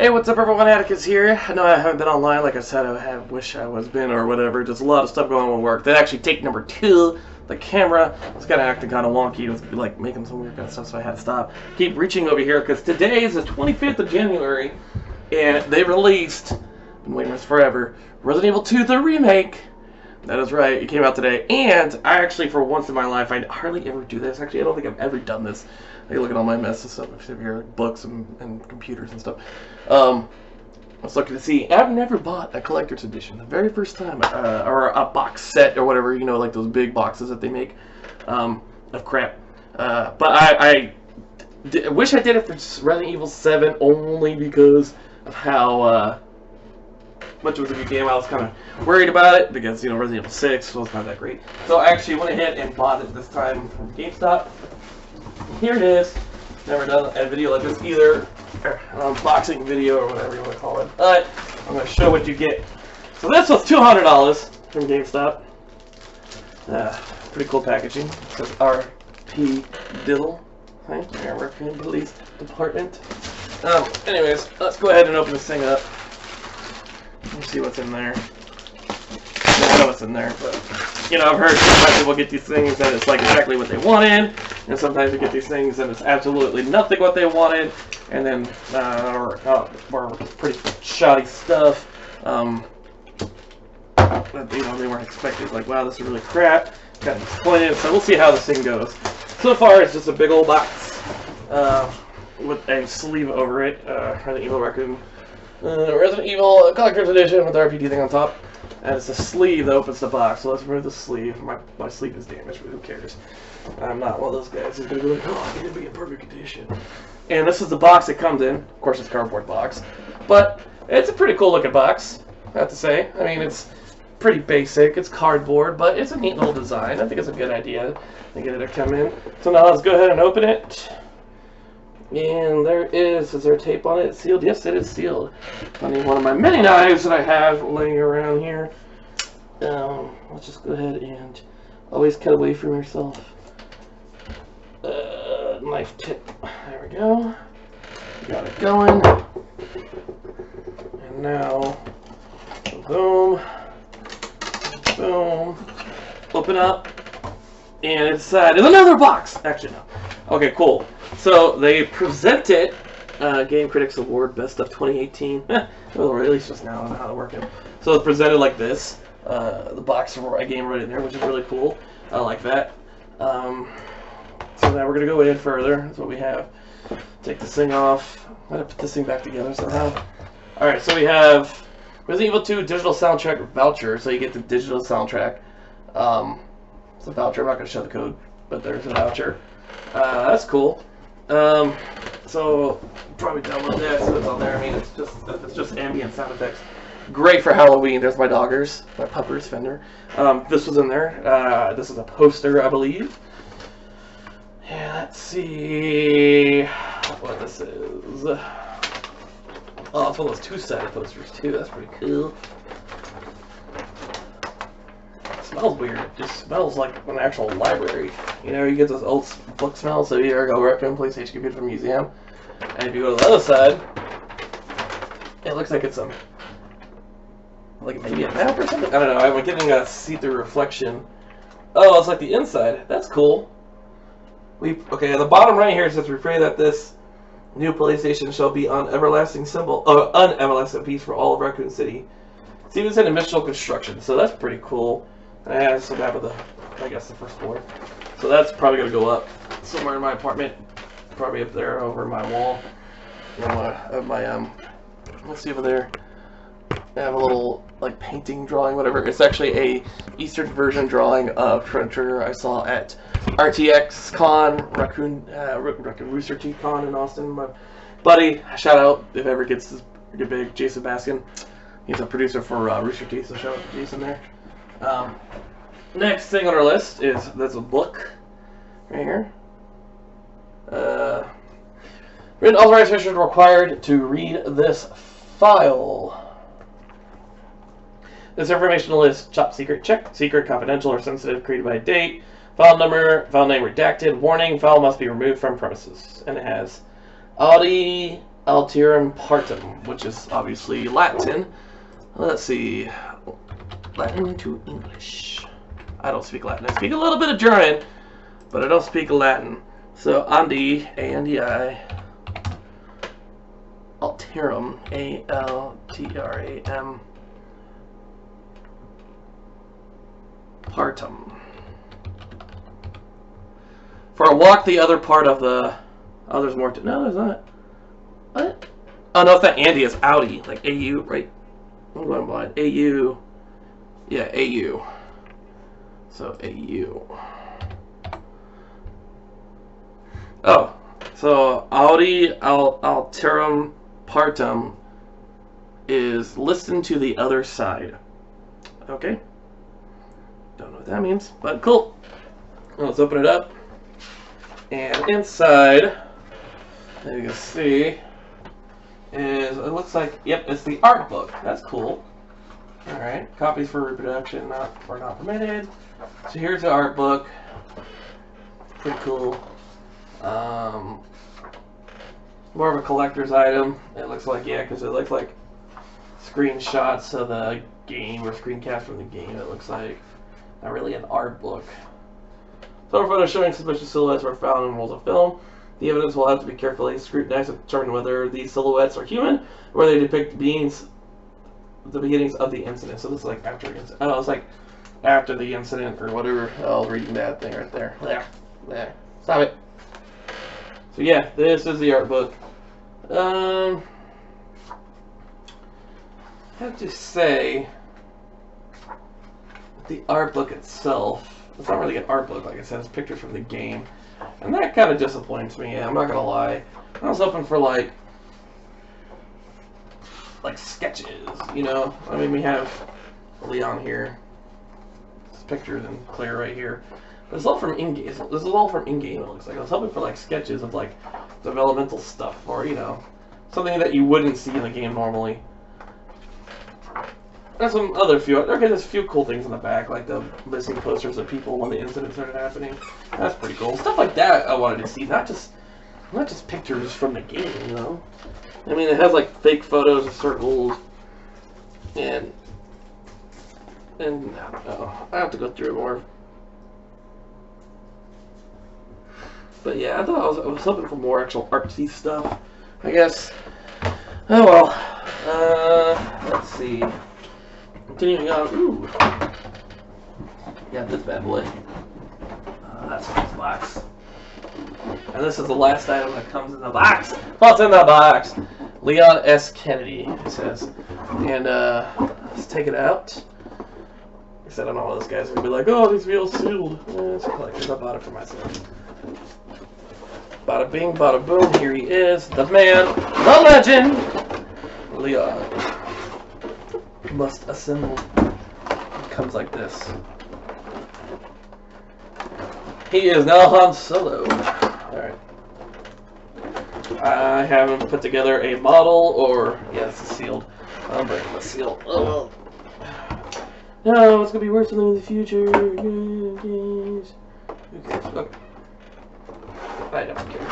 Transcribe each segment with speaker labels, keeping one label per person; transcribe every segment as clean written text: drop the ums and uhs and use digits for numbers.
Speaker 1: Hey, what's up everyone, Atticus here. I know I haven't been online, like I said, wish I was been or whatever. Just a lot of stuff going on with work. They actually take number 2, the camera, was kind of acting kind of wonky. It was like making some weird kind of stuff, so I had to stop. Keep reaching over here, because today is the 25th of January, and they released, been waiting this forever, Resident Evil 2, the remake. That is right, it came out today, and I actually, for once in my life, I hardly ever do this. Actually, I don't think I've ever done this. I look at all my mess and stuff here, like books and computers and stuff. I was looking to see. I've never bought a collector's edition. The very first time, or a box set or whatever, you know, like those big boxes that they make of crap. But I wish I did it for Resident Evil 7 only because of how much it was a good game. I was kind of worried about it because, you know, Resident Evil 6 was not that great. So I actually went ahead and bought it this time from GameStop. Here it is. Never done a video like this either, an unboxing video or whatever you want to call it. But I'm going to show what you get. So this was $200 from GameStop. Pretty cool packaging. It says RP Diddle. Right? American Police Department. Anyways, let's go ahead and open this thing up. Let's see what's in there. I know what's in there, but you know, I've heard sometimes people get these things and it's like exactly what they wanted, and sometimes you get these things and it's absolutely nothing what they wanted, and then or pretty shoddy stuff that, you know, they weren't expecting. Like, wow, this is really crap. Kind of disappointed. So we'll see how this thing goes. So far, it's just a big old box with a sleeve over it. Resident Evil Raccoon. Resident Evil Collector's Edition with the RPG thing on top. And it's a sleeve that opens the box, so let's remove the sleeve. My sleeve is damaged, but who cares? I'm not one of those guys who's going to be like, oh, I need to be in perfect condition. And this is the box it comes in. Of course, it's a cardboard box. But it's a pretty cool looking box, I have to say. I mean, it's pretty basic. It's cardboard, but it's a neat little design. I think it's a good idea to get it to come in. So now let's go ahead and open it. And there is there tape on it? It's sealed? Yes, it is sealed. I need one of my many knives that I have laying around here. Let's just go ahead and always cut away from yourself. Knife tip. There we go. Got it going. And now, boom, boom. Open up. And inside is another box. Actually, no. Okay, cool. So they presented Game Critics Award Best of 2018. Well, released just now. I don't know how to work it. So it's presented like this. The box of a game right in there, which is really cool. I like that. So now we're gonna go in further. That's what we have. Take this thing off. I'm gonna put this thing back together somehow. All right. So we have Resident Evil 2 digital soundtrack voucher. So you get the digital soundtrack. It's a voucher. I'm not gonna show the code, but there's a voucher. That's cool. So probably download that so it's on there. I mean, it's just ambient sound effects. Great for Halloween. There's my doggers, my puppers, Fender. This was in there. This is a poster, I believe. Yeah, let's see what this is. Oh, it's one of those two-sided posters too. That's pretty cool. Smells weird. It just smells like an actual library. You know, you get those old book smells. So you ever go recommend PlayStation Computer from Museum, and if you go to the other side, it looks like it's like maybe a map or something. I don't know. I'm getting a see-through reflection. Oh, it's like the inside. That's cool. Okay, at the bottom right here it says, "We pray that this new PlayStation shall be an everlasting peace for all of Raccoon City." It's even said initial construction, so that's pretty cool. I have some map of I guess the first floor. So that's probably gonna go up somewhere in my apartment, probably up there over my wall. Let's see over there. I have a little like painting drawing, whatever. It's actually a Eastern version drawing of Trunter I saw at RTX Con, Raccoon Rooster Teeth Con in Austin. My buddy, shout out if ever gets this get big, Jason Baskin. He's a producer for Rooster Teeth, so shout out to Jason there. Next thing on our list is there's a book right here. Written authorization required to read this file. This information list: top secret, check, secret, confidential, or sensitive, created by date, file number, file name redacted, warning, file must be removed from premises. And it has Audi Alterum Partum, which is obviously Latin. Let's see. Latin to English. I don't speak Latin. I speak a little bit of German, but I don't speak Latin. So Andi, A-N-D-I, Alterum, A-L-T-R-A-M, Partum. For a walk the other part of the... Oh, there's more to... No, there's not. What? Oh, no, it's not Andy, it's Audi. Like A-U, right? I'm going blind. A-U. Yeah, A-U. So, A-U. Oh, so Audi Alterum Partum is listen to the other side. Okay. Don't know what that means, but cool. Well, let's open it up. And inside, as you can see, is, it looks like, yep, it's the art book. That's cool. Alright, copies for reproduction are not permitted. So here's the art book. Pretty cool. More of a collector's item. It looks like, yeah, because it looks like screenshots of the game or screencasts from the game. It looks like not really an art book. Photo photos showing suspicious silhouettes were found in rolls of film. The evidence will have to be carefully scrutinized to determine whether these silhouettes are human or they depict the beginnings of the incident. So this is like after the incident. Oh, it's like after the incident or whatever. I was reading that thing right there. There. Stop it. So yeah, this is the art book. I have to say, the art book itself, it's not really an art book, like I said, it's pictures from the game. And that kind of disappoints me, I'm not gonna lie. I was hoping for like sketches, you know? I mean, we have Leon here. It's pictures and clear right here. But it's all from in-game. This is all from in-game, it looks like. I was hoping for like sketches of like developmental stuff or, you know, something that you wouldn't see in the game normally. There's some other few, okay, there's a few cool things in the back, like the missing posters of people when the incident started happening. That's pretty cool. Stuff like that I wanted to see, not just pictures from the game, you know? I mean, it has like fake photos of circles, and I don't know, I have to go through it more. But yeah, I thought I was hoping for more actual artsy stuff, I guess. Oh well. Let's see. Continuing on. Ooh. Got this bad boy. That's this box. And this is the last item that comes in the box. What's in the box? Leon S. Kennedy, it says. And let's take it out. Like I said, I don't know all those guys are gonna be like, oh, these feels sealed. It's a collector's. I bought it for myself. Bada bing, bada boom, here he is, the man, the legend, Leon. Must assemble. It comes like this. He is now Han Solo. Alright. I haven't put together a model, or, yeah, this is sealed. I'm breaking the seal. Oh. No, it's gonna be worse in the future. Who cares? Okay. I don't care.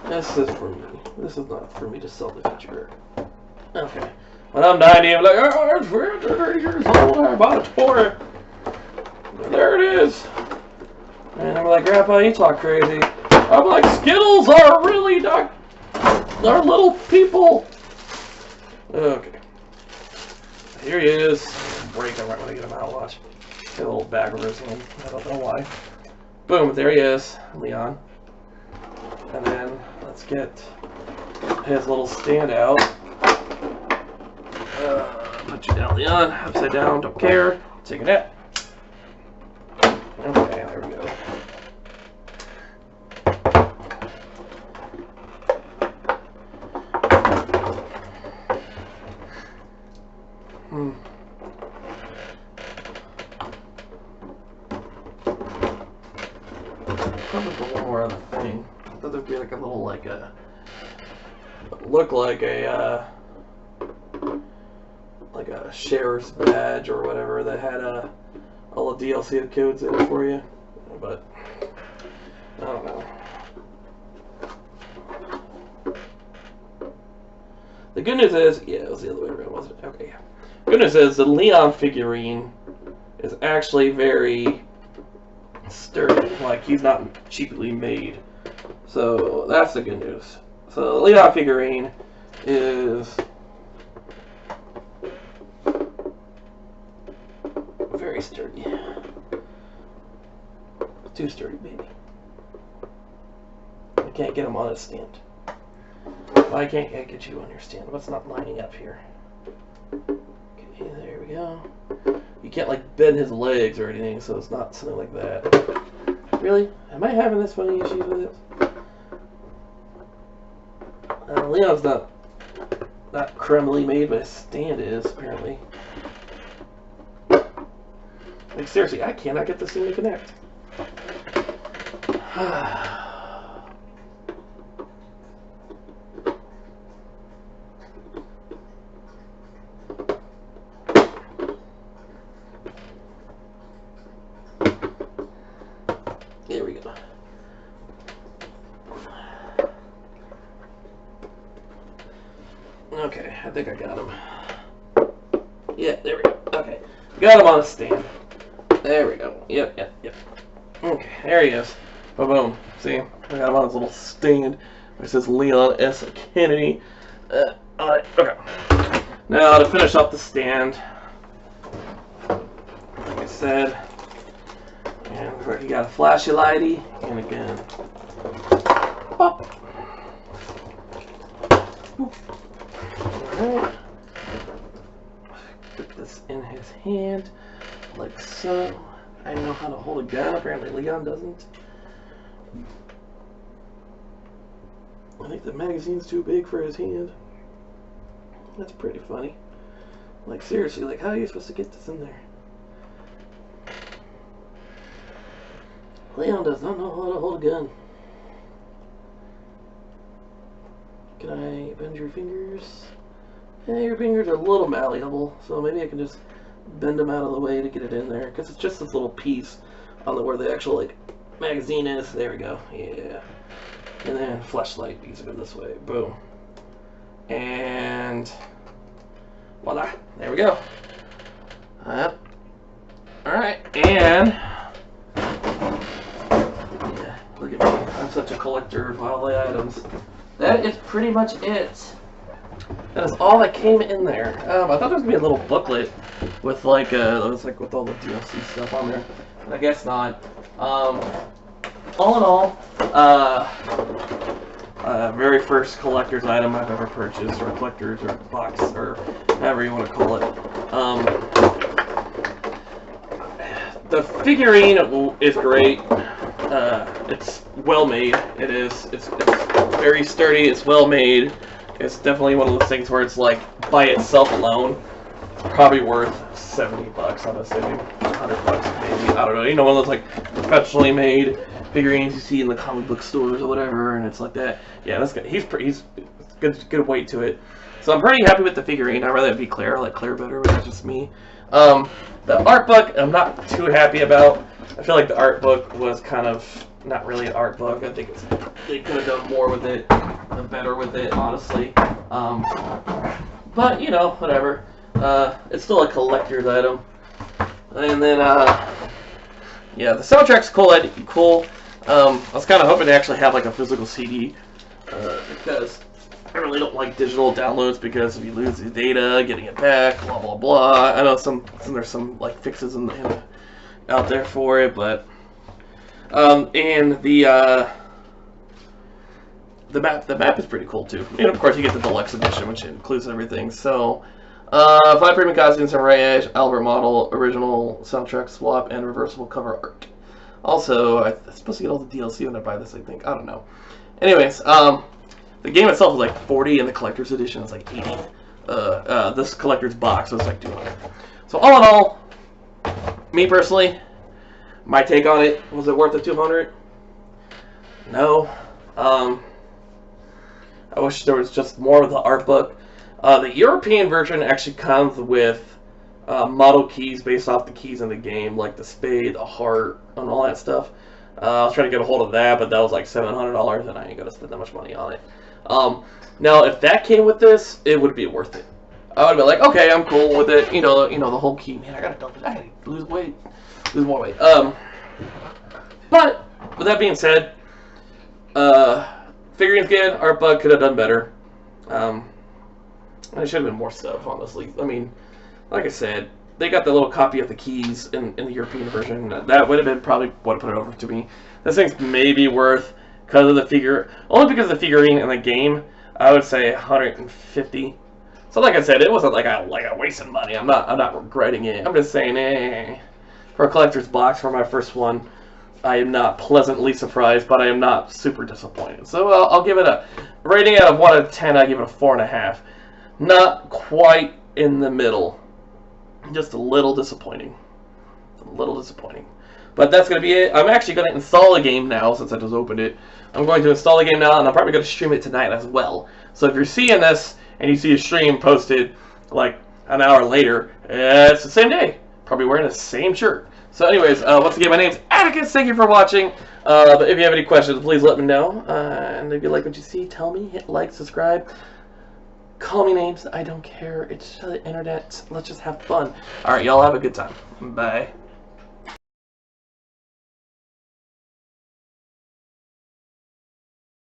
Speaker 1: This is for me. This is not for me to sell the future. Okay. When I'm 90, I'm like, oh, it's 30 years old. I bought a toy. And there it is. And I'm like, Grandpa, you talk crazy. I'm like, Skittles are really not. They're little people. Okay. Here he is. Break him right when I get him out. Watch. Get a little bag over his hand. I don't know why. Boom, there he is, Leon. And then let's get his little stand out. Put you down, Leon. Upside down, don't care. Take it out. Okay, there we go. Probably for one more other thing. I thought there'd be like a little, like a, look like a share's badge or whatever that had all the DLC codes in it for you, but I don't know. The good news is, yeah, it was the other way around, wasn't it? Okay, yeah. Good news is the Leon figurine is actually very sturdy. Like, he's not cheaply made. So that's the good news. So the Leon figurine is very sturdy. Too sturdy, baby. I can't get him on his stand. Why can't I get you on your stand? What's not lining up here? Okay, there we go. You can't like bend his legs or anything, so it's not something like that. Really? Am I having this funny issues with this? Leon's not criminally made, but his stand is, apparently. Like, seriously, I cannot get this thing to connect. There we go. Okay, I think I got him. Yeah, there we go. Okay, got him on a stand. There we go. Yep. Okay, there he is. Boom, boom. See, I got him on his little stand. It says Leon S. Kennedy. Alright, okay. Now to finish up the stand, like I said, and you got a flashy lighty and a gun. Pop. Alright. Put this in his hand, like so. I know how to hold a gun, apparently Leon doesn't. I think the magazine's too big for his hand. That's pretty funny. Like, seriously, like, how are you supposed to get this in there? Leon does not know how to hold a gun. Can I bend your fingers? Yeah, your fingers are a little malleable, so maybe I can just bend them out of the way to get it in there, because it's just this little piece on the where the actual like magazine is. There we go. Yeah. And then flashlight needs to go this way. Boom. And voila. There we go. Alright, and yeah, look at me. I'm such a collector of all the items. That is pretty much it. That is all that came in there. I thought there was gonna be a little booklet with like with all the DLC stuff on there, but I guess not. All in all, very first collector's item I've ever purchased, or collector's or box, or however you want to call it. The figurine is great. It's well made. It is. It's very sturdy. It's well made. It's definitely one of those things where it's like by itself alone, it's probably worth $70. I'm assuming $100 maybe. I don't know. You know, one of those like professionally made figurines you see in the comic book stores or whatever, and it's like that. Yeah, that's good. He's good weight to it. So I'm pretty happy with the figurine. I'd rather it be Claire. I like Claire better, but that's just me. The art book I'm not too happy about. I feel like the art book was kind of not really an art book. I think they could have done more with it, better with it, honestly. But you know, whatever. It's still a collector's item. And then yeah, the soundtrack's cool. I was kind of hoping to actually have like a physical CD because I really don't like digital downloads, because if you lose the data, getting it back, blah blah blah. I know there's some like fixes out there for it, but and the map is pretty cool too. And of course you get the deluxe edition, which includes everything. So 5 premium costumes from Ray Ash, Albert model, original soundtrack swap, and reversible cover art. Also, I'm supposed to get all the DLC when I buy this, I think. I don't know. Anyways, the game itself is like 40, and the collector's edition is like 80. This collector's box was like 200. So all in all, me personally, my take on it, was it worth the 200? No. I wish there was just more of the art book. The European version actually comes with model keys based off the keys in the game, like the spade, the heart, and all that stuff. I was trying to get a hold of that, but that was like $700, and I ain't gonna spend that much money on it. Now, if that came with this, it would be worth it. I would be like, okay, I'm cool with it. You know, the whole key. Man, I gotta lose weight, lose more weight. But with that being said, figuring's good. Art Bug could have done better. There should have been more stuff, honestly. I mean, like I said, they got the little copy of the keys in the European version. That would have been probably what put it over to me. This thing's maybe worth, because of the figure, only because of the figurine and the game, I would say 150. So like I said, it wasn't like I wasted money. I'm not regretting it. I'm just saying, for a collector's box for my first one, I am not pleasantly surprised, but I am not super disappointed. So I'll give it a rating out of 1 out of 10. I give it a 4.5. Not quite in the middle. Just a little disappointing. A little disappointing. But that's going to be it. I'm actually going to install the game now since I just opened it. I'm going to install the game now, and I'm probably going to stream it tonight as well. So if you're seeing this and you see a stream posted like an hour later, it's the same day. Probably wearing the same shirt. So anyways, once again, my name's Atticus. Thank you for watching. But if you have any questions, please let me know. And if you like what you see, tell me. Hit like, subscribe. Call me names. I don't care. It's the internet. Let's just have fun. Alright, y'all have a good time. Bye.